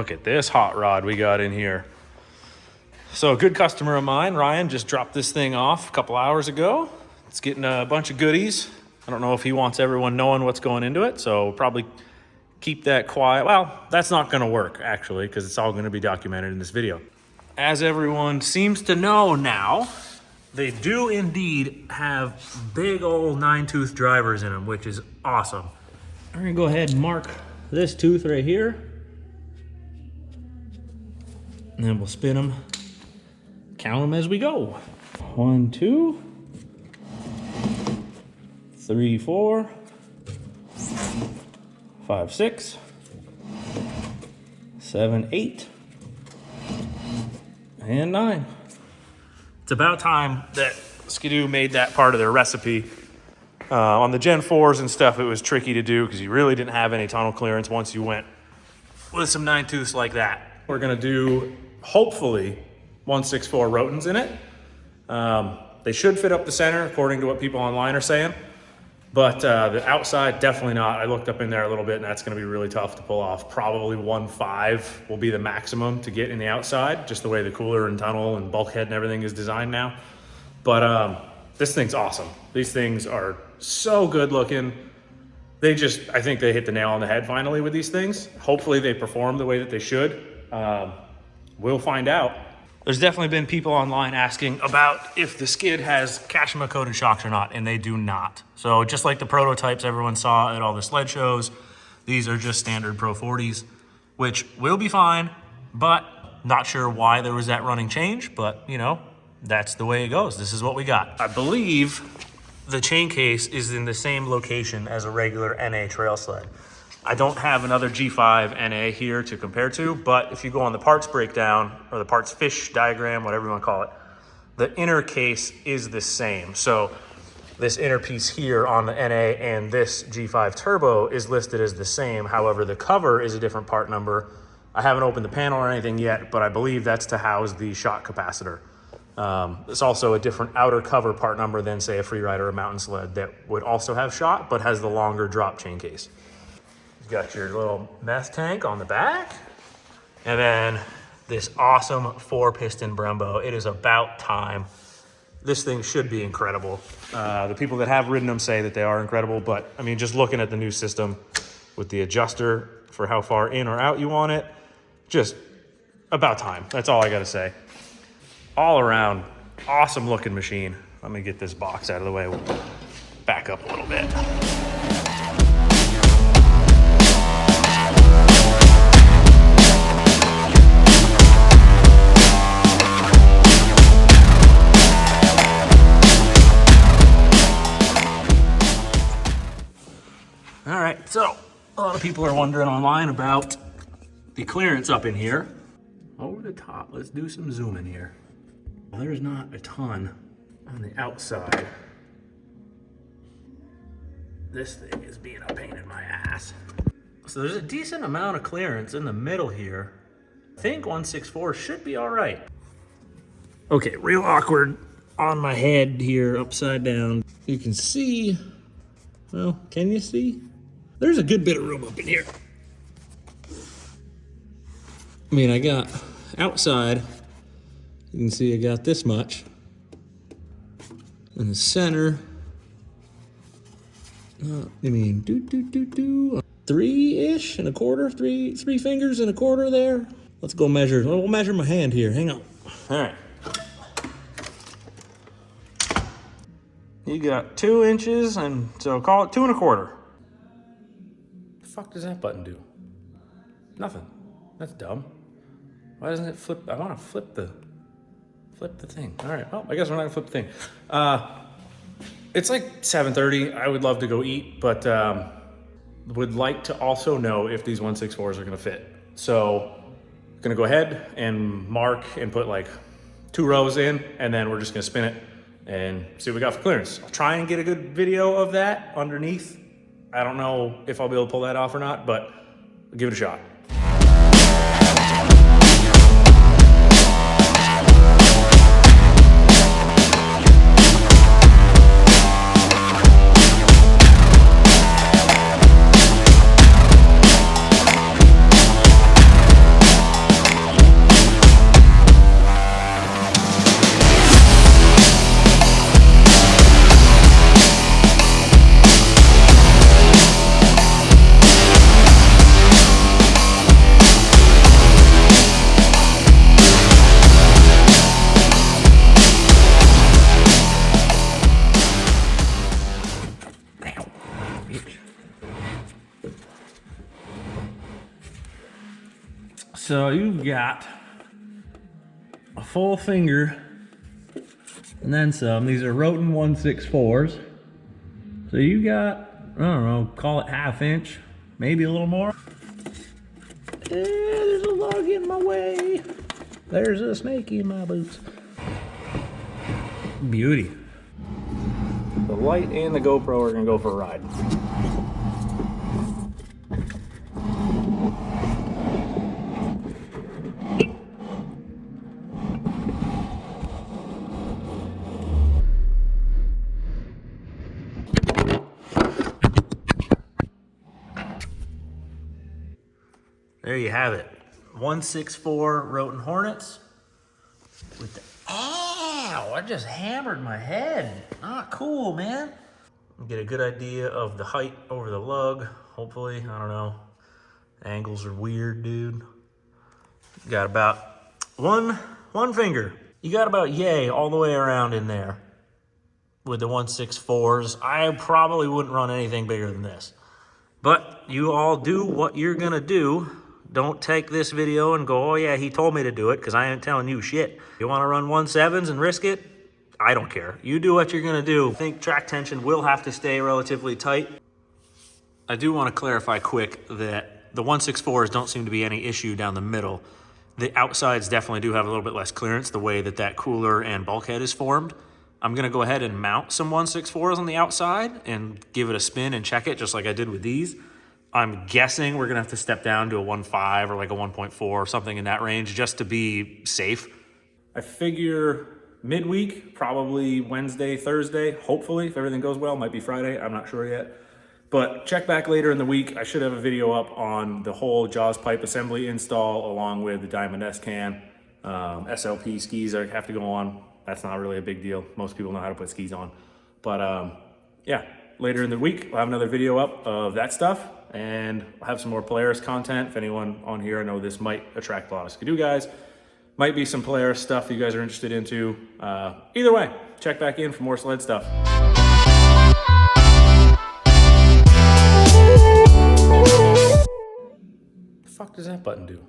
Look at this hot rod we got in here. So a good customer of mine, Ryan, just dropped this thing off a couple hours ago. It's getting a bunch of goodies. I don't know if he wants everyone knowing what's going into it, so probably keep that quiet. Well, that's not gonna work actually, because it's all gonna be documented in this video. As everyone seems to know now, they do indeed have big old 9-tooth drivers in them, which is awesome. I'm gonna go ahead and mark this tooth right here. And then we'll spin them, count them as we go. 1, 2, 3, 4, 5, 6, 7, 8, and 9. It's about time that Skidoo made that part of their recipe. On the Gen 4s and stuff, it was tricky to do because you really didn't have any tunnel clearance once you went with some 9-tooths like that. We're gonna do, hopefully, 164 rotins in it. They should fit up the center according to what people online are saying, but the outside, definitely not. I looked up in there a little bit and that's gonna be really tough to pull off. Probably 1.5 will be the maximum to get in the outside, just the way the cooler and tunnel and bulkhead and everything is designed now. But this thing's awesome. These things are so good looking. I think they hit the nail on the head finally with these things. Hopefully they perform the way that they should. We'll find out. There's definitely been people online asking about if the Skid has Kashima coated shocks or not, and they do not. So just like the prototypes everyone saw at all the sled shows, these are just standard Pro 40s, which will be fine, but not sure why there was that running change, but you know, that's the way it goes. This is what we got. I believe the chain case is in the same location as a regular NA trail sled. I don't have another G5 NA here to compare to, but if you go on the parts breakdown or the parts fish diagram, whatever you want to call it, the inner case is the same. So this inner piece here on the NA and this G5 Turbo is listed as the same. However, the cover is a different part number. I haven't opened the panel or anything yet, but I believe that's to house the shock capacitor. It's also a different outer cover part number than, say, a Freeride or a mountain sled that would also have shot, but has the longer drop chain case. You've got your little meth tank on the back, and then this awesome 4-piston Brembo. It is about time. This thing should be incredible. The people that have ridden them say that they are incredible, but I mean, just looking at the new system with the adjuster for how far in or out you want it, just about time. That's all I gotta say. All around, awesome looking machine. Let me get this box out of the way. We'll back up a little bit. All right, so a lot of people are wondering online about the clearance up in here. Over the top, let's do some zooming here. Well, there's not a ton on the outside. This thing is being a pain in my ass. So there's a decent amount of clearance in the middle here. I think 164 should be all right. Okay, real awkward on my head here, upside down. You can see, well, can you see? There's a good bit of room up in here. I mean, I got outside, you can see I got this much. In the center, I mean, 3-ish and a quarter, three fingers and a quarter there. Let's go measure. We'll measure my hand here. Hang on. All right. You got 2 inches, and so call it 2 1/4. The fuck does that button do? Nothing. That's dumb. Why doesn't it flip? I want to flip the thing. All right. Well, I guess we're not gonna flip the thing. It's like 7:30. I would love to go eat, but would like to also know if these 164s are gonna fit. So gonna go ahead and mark and put like 2 rows in, and then we're just gonna spin it and see what we got for clearance. I'll try and get a good video of that underneath. I don't know if I'll be able to pull that off or not, but I'll give it a shot. So you've got a full finger and then some. These are Roten 1/64s. So you got, I don't know, call it ½ inch, maybe a little more. There's a log in my way. There's a snake in my boots. Beauty. The light and the GoPro are gonna go for a ride. There you have it. 1/64 Roten Hornets with the, ow, I just hammered my head. Not cool, man. Get a good idea of the height over the lug, hopefully. I don't know. Angles are weird, dude. Got about one finger. You got about yay all the way around in there with the 1/64s. I probably wouldn't run anything bigger than this. But you all do what you're gonna do. Don't take this video and go, oh yeah, he told me to do it, because I ain't telling you shit. You wanna run 1/7s and risk it? I don't care. You do what you're gonna do. I think track tension will have to stay relatively tight. I do wanna clarify quick that the 1/64s don't seem to be any issue down the middle. The outsides definitely do have a little bit less clearance, the way that that cooler and bulkhead is formed. I'm gonna go ahead and mount some 1/64s on the outside and give it a spin and check it, just like I did with these. I'm guessing we're gonna have to step down to a 1.5 or like a 1.4 or something in that range just to be safe. I figure midweek, probably Wednesday, Thursday, hopefully, if everything goes well. Might be Friday, I'm not sure yet. But check back later in the week. I should have a video up on the whole Jaws pipe assembly install along with the Diamond S-Can. SLP skis have to go on. That's not really a big deal. Most people know how to put skis on. But yeah, later in the week, we'll have another video up of that stuff. And I'll have some more Polaris content. If anyone on here, I know this might attract a lot of Skidoo guys. Might be some Polaris stuff that you guys are interested into. Either way, check back in for more sled stuff. What the fuck does that button do?